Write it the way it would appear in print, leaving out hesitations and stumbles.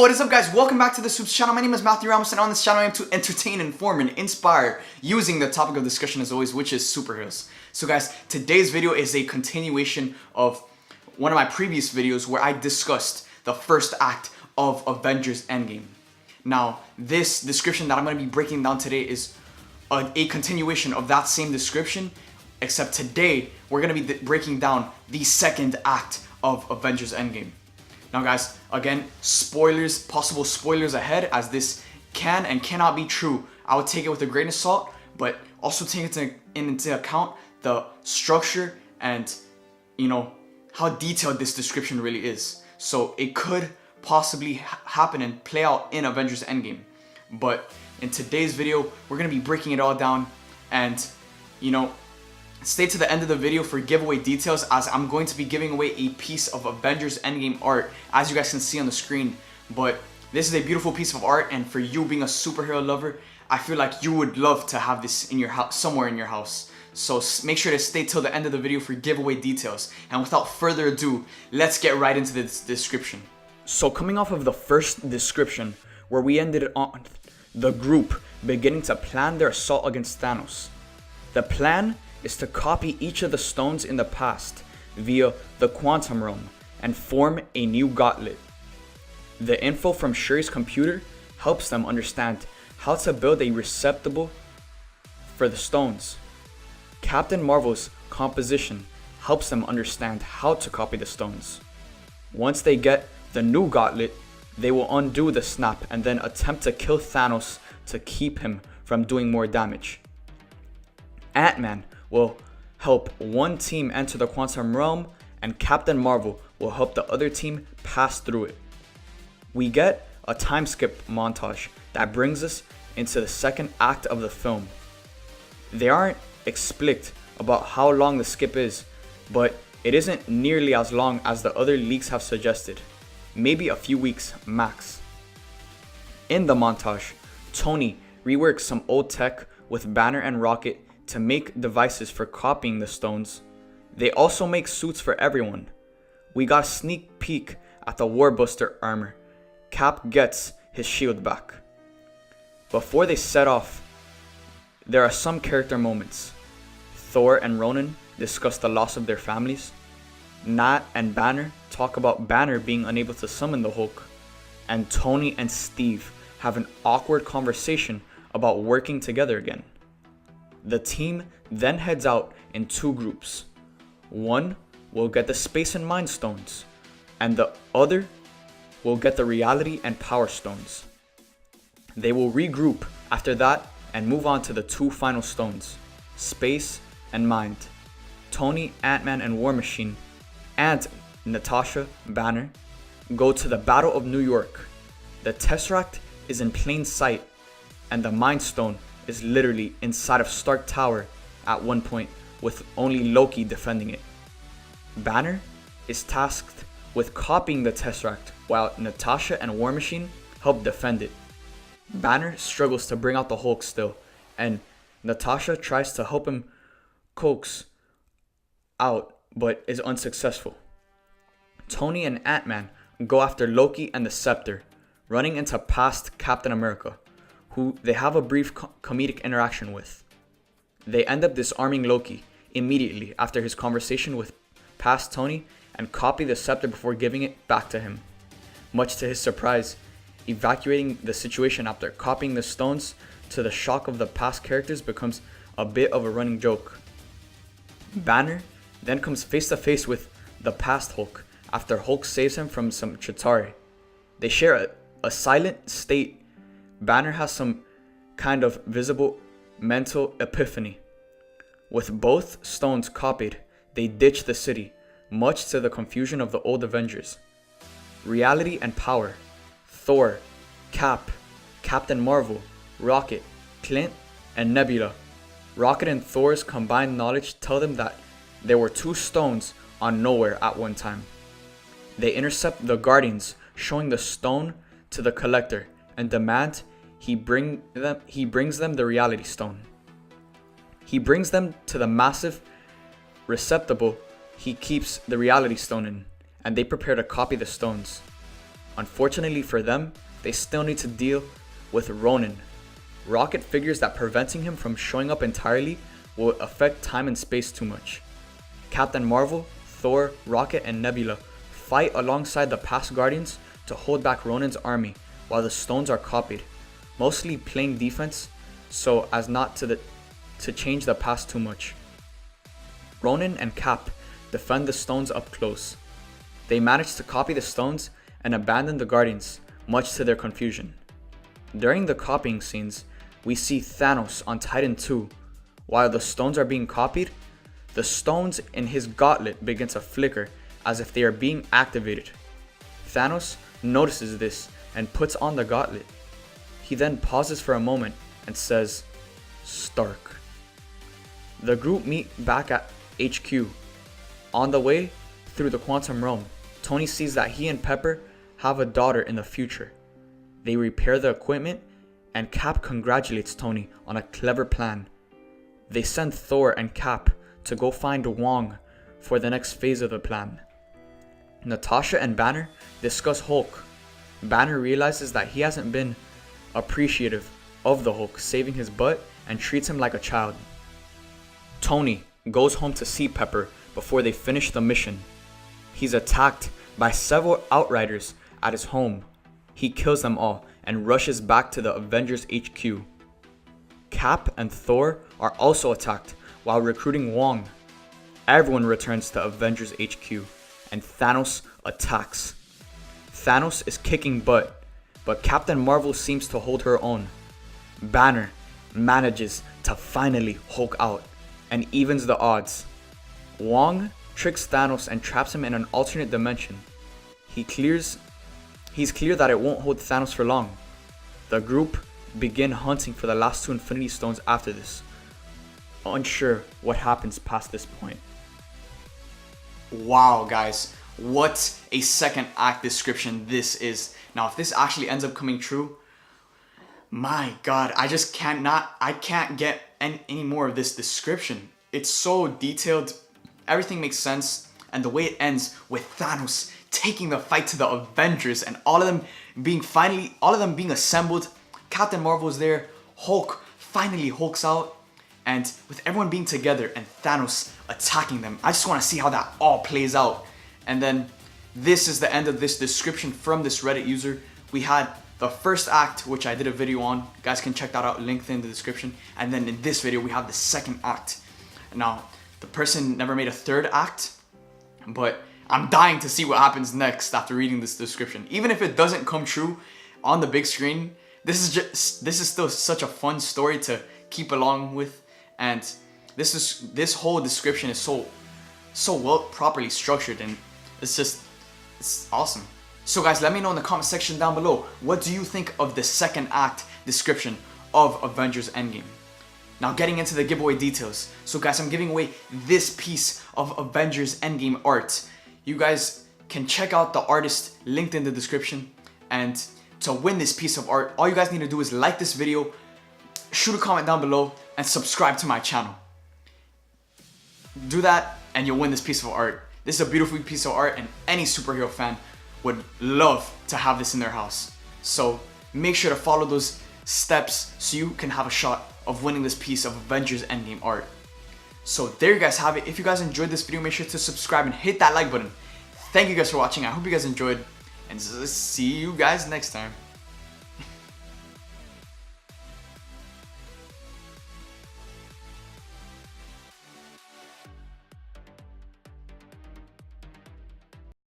Yo, what is up guys? Welcome back to the SUPES channel. My name is Matthew Ramos and on this channel I aim to entertain, inform, and inspire using the topic of discussion as always, which is superheroes. So guys, today's video is a continuation of one of my previous videos where I discussed the first act of Avengers Endgame. Now, this description that I'm going to be breaking down today is a continuation of that same description, except today we're going to be breaking down the second act of Avengers Endgame. Now guys, again, spoilers, possible spoilers ahead, as this can and cannot be true. I would take it with a grain of salt, but also take into account the structure and, how detailed this description really is. So it could possibly happen and play out in Avengers Endgame. But in today's video, we're going to be breaking it all down and, stay to the end of the video for giveaway details, as I'm going to be giving away a piece of Avengers Endgame art, as you guys can see on the screen. But this is a beautiful piece of art, and for you being a superhero lover, I feel like you would love to have this in your house, somewhere in your house. So make sure to stay till the end of the video for giveaway details. And without further ado, let's get right into this description. So coming off of the first description, where we ended on the group beginning to plan their assault against Thanos. The plan is to copy each of the stones in the past via the quantum realm and form a new gauntlet. The info from Shuri's computer helps them understand how to build a receptacle for the stones. Captain Marvel's composition helps them understand how to copy the stones. Once they get the new gauntlet, they will undo the snap and then attempt to kill Thanos to keep him from doing more damage. Ant-Man will help one team enter the quantum realm, and Captain Marvel will help the other team pass through it. We get a time skip montage that brings us into the second act of the film. They aren't explicit about how long the skip is, but it isn't nearly as long as the other leaks have suggested, maybe a few weeks max. In the montage, Tony reworks some old tech with Banner and Rocket to make devices for copying the stones. They also make suits for everyone. We got a sneak peek at the Warbuster armor. Cap gets his shield back. Before they set off, there are some character moments. Thor and Ronan discuss the loss of their families. Nat and Banner talk about Banner being unable to summon the Hulk. And Tony and Steve have an awkward conversation about working together again. The team then heads out in two groups. One will get the Space and Mind Stones, and the other will get the Reality and Power Stones. They will regroup after that and move on to the two final stones, Space and Mind. Tony, Ant-Man, and War Machine, and Natasha Banner go to the Battle of New York. The Tesseract is in plain sight, and the Mind Stone is literally inside of Stark Tower at one point, with only Loki defending it. Banner is tasked with copying the Tesseract, while Natasha and War Machine help defend it. Banner struggles to bring out the Hulk still, and Natasha tries to help him coax out, but is unsuccessful. Tony and Ant-Man go after Loki and the Scepter, running into past Captain America, who they have a brief comedic interaction with. They end up disarming Loki immediately after his conversation with past Tony and copy the scepter before giving it back to him. Much to his surprise, evacuating the situation after copying the stones to the shock of the past characters becomes a bit of a running joke. Banner then comes face to face with the past Hulk after Hulk saves him from some Chitauri. They share a silent state. Banner has some kind of visible mental epiphany. With both stones copied, they ditch the city, much to the confusion of the old Avengers. Reality and Power, Thor, Cap, Captain Marvel, Rocket, Clint, and Nebula. Rocket and Thor's combined knowledge tell them that there were two stones on Nowhere at one time. They intercept the Guardians, showing the stone to the Collector, and demand he brings them the Reality Stone. He brings them to the massive receptacle he keeps the Reality Stone in, and they prepare to copy the stones. Unfortunately for them, they still need to deal with Ronan. Rocket figures that preventing him from showing up entirely will affect time and space too much. Captain Marvel, Thor, Rocket, and Nebula fight alongside the past Guardians to hold back Ronan's army while the stones are copied, mostly playing defense so as not to change the past too much. Ronan and Cap defend the stones up close. They manage to copy the stones and abandon the Guardians, much to their confusion. During the copying scenes, we see Thanos on Titan 2. While the stones are being copied, the stones in his gauntlet begin to flicker as if they are being activated. Thanos notices this and puts on the gauntlet. He then pauses for a moment and says, "Stark." The group meet back at HQ. On the way through the quantum realm, Tony sees that he and Pepper have a daughter in the future. They repair the equipment and Cap congratulates Tony on a clever plan. They send Thor and Cap to go find Wong for the next phase of the plan. Natasha and Banner discuss Hulk. Banner realizes that he hasn't been appreciative of the Hulk saving his butt and treats him like a child. Tony goes home to see Pepper before they finish the mission. He's attacked by several Outriders at his home. He kills them all and rushes back to the Avengers HQ. Cap and Thor are also attacked while recruiting Wong. Everyone returns to Avengers HQ and Thanos attacks. Thanos is kicking butt, but Captain Marvel seems to hold her own. Banner manages to finally Hulk out and evens the odds. Wong tricks Thanos and traps him in an alternate dimension. He's clear that it won't hold Thanos for long. The group begin hunting for the last 2 Infinity Stones after this, unsure what happens past this point. Wow, guys, what a second act description this is. Now, if this actually ends up coming true, my God, I can't get any more of this description. It's so detailed, everything makes sense, and the way it ends with Thanos taking the fight to the Avengers and all of them being assembled. Captain Marvel's there, Hulk finally hulks out, and with everyone being together and Thanos attacking them, I just want to see how that all plays out. And then this is the end of this description from this Reddit user. We had the first act, which I did a video on. You guys can check that out, linked in the description. And then in this video, we have the second act. Now, the person never made a third act, but I'm dying to see what happens next after reading this description. Even if it doesn't come true on the big screen, this is still such a fun story to keep along with, and this whole description is so well properly structured, and it's awesome. So guys, let me know in the comment section down below, what do you think of the second act description of Avengers Endgame? Now, getting into the giveaway details. So guys, I'm giving away this piece of Avengers Endgame art. You guys can check out the artist linked in the description, and to win this piece of art, all you guys need to do is like this video, shoot a comment down below, and subscribe to my channel. Do that and you'll win this piece of art. This is a beautiful piece of art and any superhero fan would love to have this in their house. So make sure to follow those steps so you can have a shot of winning this piece of Avengers Endgame art. So there you guys have it. If you guys enjoyed this video, make sure to subscribe and hit that like button. Thank you guys for watching. I hope you guys enjoyed, and see you guys next time.